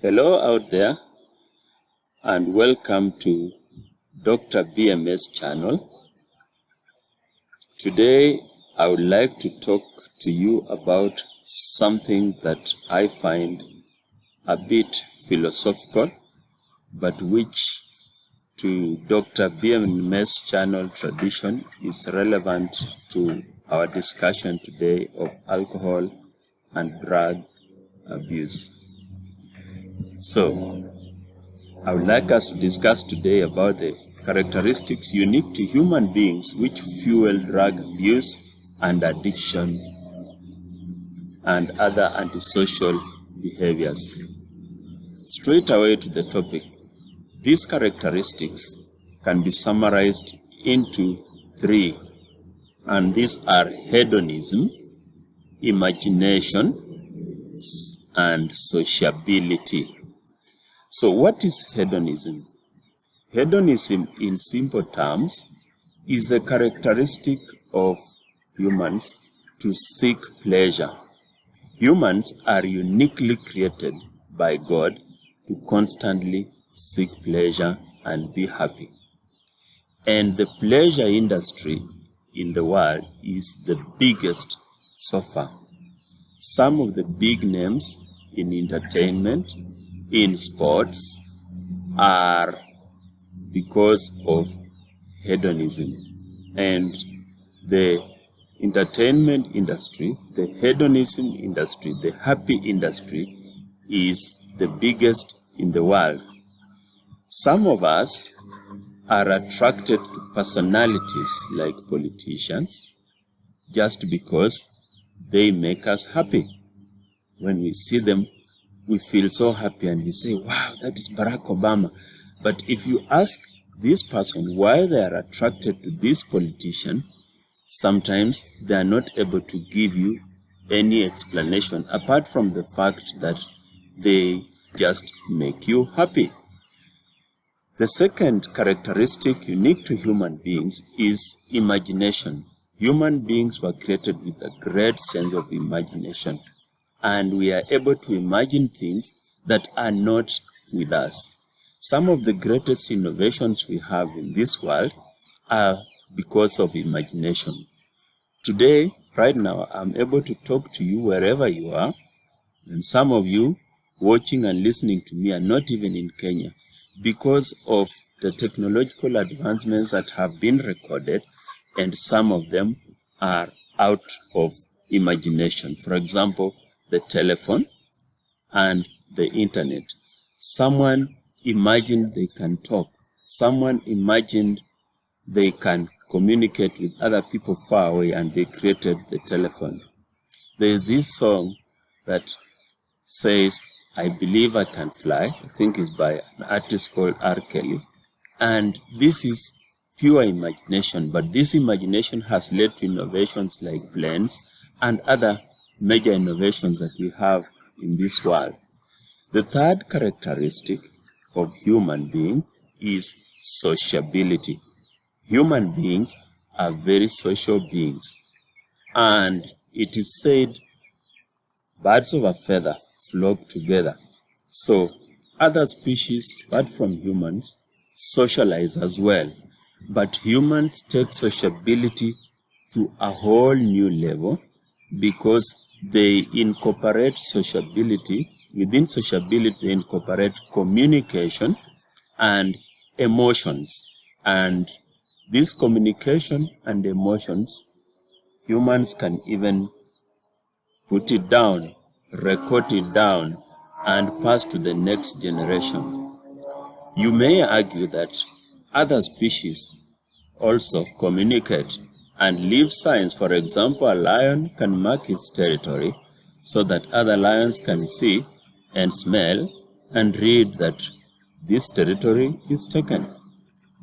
Hello out there and welcome to Dr. BMS channel. Today I would like to talk to you about something that I find a bit philosophical, but which to Dr. BMS channel tradition is relevant to our discussion today of alcohol and drug abuse. So, I would like us to discuss today about the characteristics unique to human beings which fuel drug abuse and addiction and other antisocial behaviors. Straight away to the topic, these characteristics can be summarized into three, and these are hedonism, imagination, and sociability. So what is hedonism? Hedonism, in simple terms, is a characteristic of humans to seek pleasure. Humans are uniquely created by God to constantly seek pleasure and be happy. And the pleasure industry in the world is the biggest so far. Some of the big names in entertainment, in sports, are because of hedonism. And the entertainment industry, the hedonism industry, the happy industry is the biggest in the world. Some of us are attracted to personalities like politicians just because they make us happy. When we see them, we feel so happy and we say, wow, that is Barack Obama. But if you ask this person why they are attracted to this politician, sometimes they are not able to give you any explanation apart from the fact that they just make you happy. The second characteristic unique to human beings is imagination. Human beings were created with a great sense of imagination, and we are able to imagine things that are not with us. Some of the greatest innovations we have in this world are because of imagination. Today, right now, I'm able to talk to you wherever you are, and some of you watching and listening to me are not even in Kenya because of the technological advancements that have been recorded, and some of them are out of imagination. For example, the telephone and the internet. Someone imagined they can talk. Someone imagined they can communicate with other people far away, and they created the telephone. There is this song that says, I Believe I Can Fly. I think it's by an artist called R. Kelly. And this is pure imagination, but this imagination has led to innovations like planes and other major innovations that we have in this world. The third characteristic of human beings is sociability. Human beings are very social beings, and it is said birds of a feather flock together. So other species apart from humans socialize as well, but humans take sociability to a whole new level because they incorporate sociability. Within sociability, they incorporate communication and emotions. And this communication and emotions, humans can even put it down, record it down, and pass to the next generation. You may argue that other species also communicate and leave signs. For example, a lion can mark its territory so that other lions can see and smell and read that this territory is taken.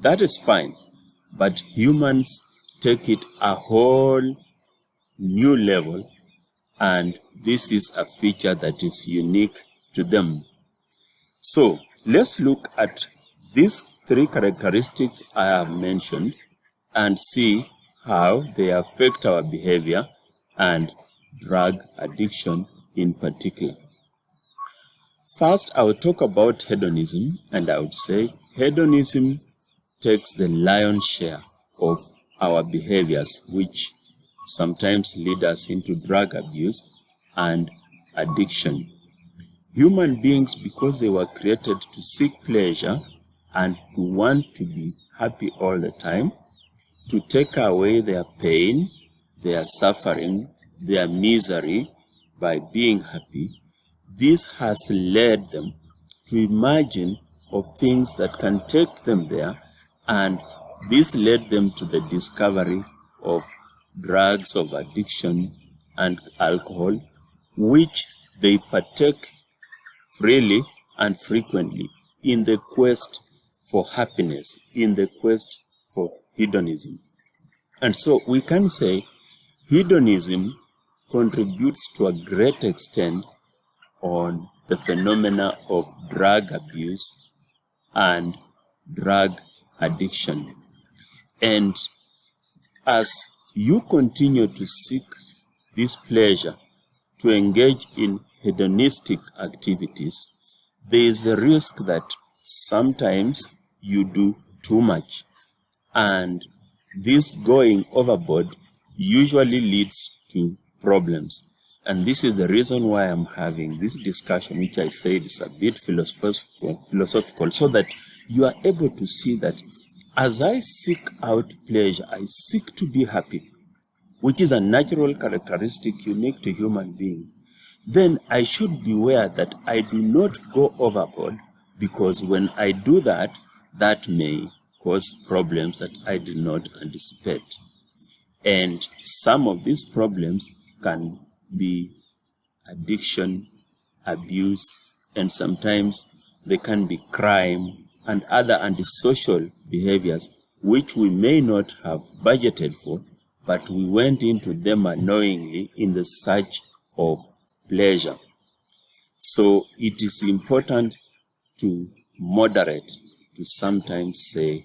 That is fine, but humans take it a whole new level, and this is a feature that is unique to them. So let's look at these three characteristics I have mentioned and see how they affect our behavior and drug addiction in particular. First, I will talk about hedonism, and I would say hedonism takes the lion's share of our behaviors, which sometimes lead us into drug abuse and addiction. Human beings, because they were created to seek pleasure and to want to be happy all the time, to take away their pain, their suffering, their misery by being happy, this has led them to imagine of things that can take them there, and this led them to the discovery of drugs of addiction and alcohol, which they partake freely and frequently in the quest for happiness, in the quest for hedonism. And so we can say hedonism contributes to a great extent on the phenomena of drug abuse and drug addiction. And as you continue to seek this pleasure, to engage in hedonistic activities, there is a risk that sometimes you do too much, and this going overboard usually leads to problems. And this is the reason why I'm having this discussion, which I said is a bit philosophical, so that you are able to see that as I seek out pleasure, I seek to be happy, which is a natural characteristic unique to human beings, then I should beware that I do not go overboard, because when I do that, that may cause problems that I did not anticipate. And some of these problems can be addiction, abuse, and sometimes they can be crime and other antisocial behaviors which we may not have budgeted for, but we went into them unknowingly in the search of pleasure. So it is important to moderate, to sometimes say,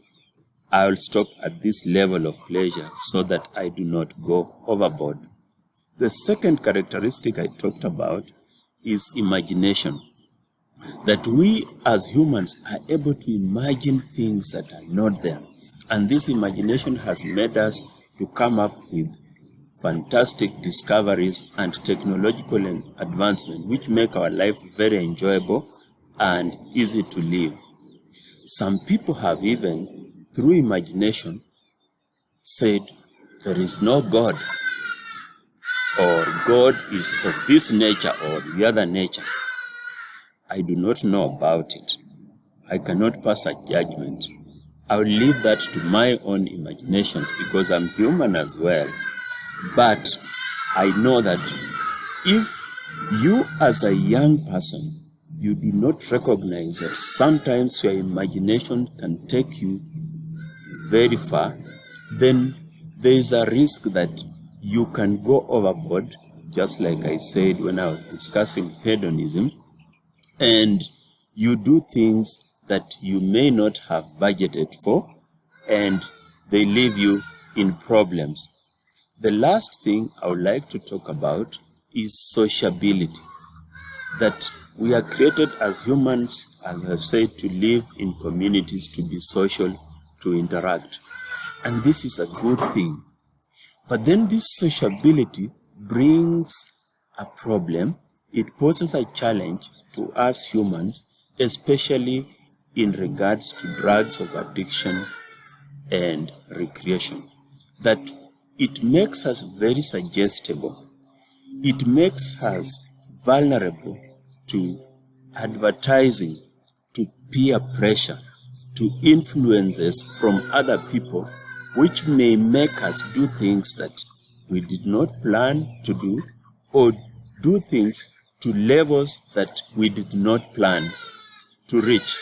I will stop at this level of pleasure so that I do not go overboard. The second characteristic I talked about is imagination. That we as humans are able to imagine things that are not there. And this imagination has made us to come up with fantastic discoveries and technological advancement which make our life very enjoyable and easy to live. Some people have even, through imagination, said there is no God, or God is of this nature or the other nature. I do not know about it. I cannot pass a judgment. I will leave that to my own imaginations because I'm human as well. But I know that if you as a young person, you do not recognize that sometimes your imagination can take you very far, then there is a risk that you can go overboard, just like I said when I was discussing hedonism, and you do things that you may not have budgeted for, and they leave you in problems. The last thing I would like to talk about is sociability. That we are created as humans, as I've said, to live in communities, to be social, to interact. And this is a good thing. But then this sociability brings a problem. It poses a challenge to us humans, especially in regards to drugs of addiction and recreation. That it makes us very suggestible. It makes us vulnerable to advertising, to peer pressure, to influences from other people, which may make us do things that we did not plan to do, or do things to levels that we did not plan to reach.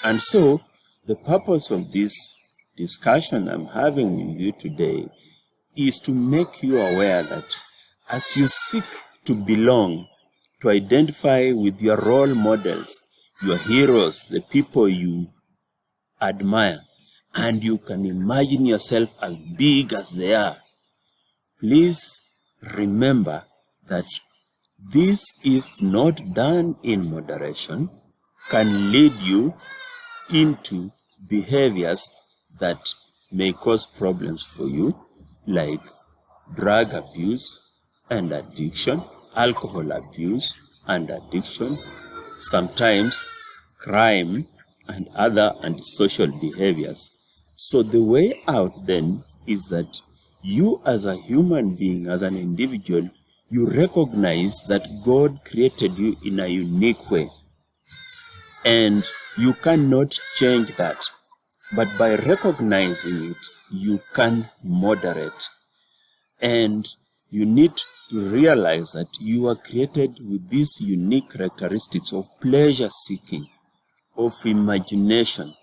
And so the purpose of this discussion I'm having with you today is to make you aware that as you seek to belong, to identify with your role models, your heroes, the people you admire, and you can imagine yourself as big as they are, please remember that This, if not done in moderation, can lead you into behaviors that may cause problems for you, like drug abuse and addiction, alcohol abuse and addiction, sometimes crime and other antisocial behaviors. So the way out then is that you as a human being, as an individual, you recognize that God created you in a unique way, and you cannot change that. But by recognizing it, you can moderate. And you need to realize that you are created with these unique characteristics of pleasure seeking, of imagination,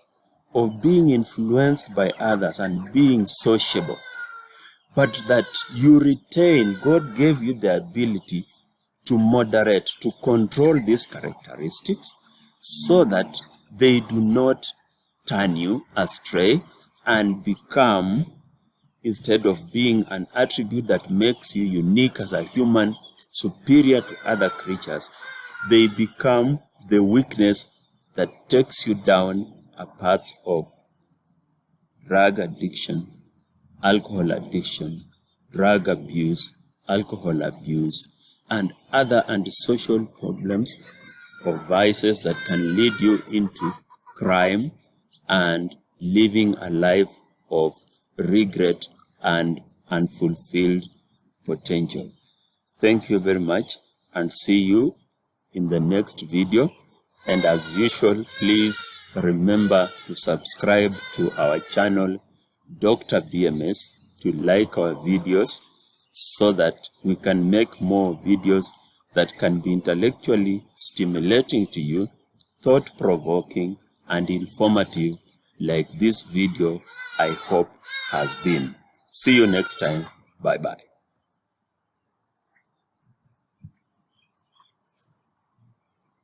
of being influenced by others and being sociable. But that you retain, God gave you the ability to moderate, to control these characteristics so that they do not turn you astray and become, instead of being an attribute that makes you unique as a human, superior to other creatures, they become the weakness that takes you down a path of drug addiction, alcohol addiction, drug abuse, alcohol abuse, and other antisocial problems or vices that can lead you into crime and living a life of regret and unfulfilled potential. Thank you very much, and see you in the next video. And as usual, please remember to subscribe to our channel, Dr. BMS, to like our videos so that we can make more videos that can be intellectually stimulating to you, thought-provoking and informative, like this video I hope has been. See you next time. Bye-bye.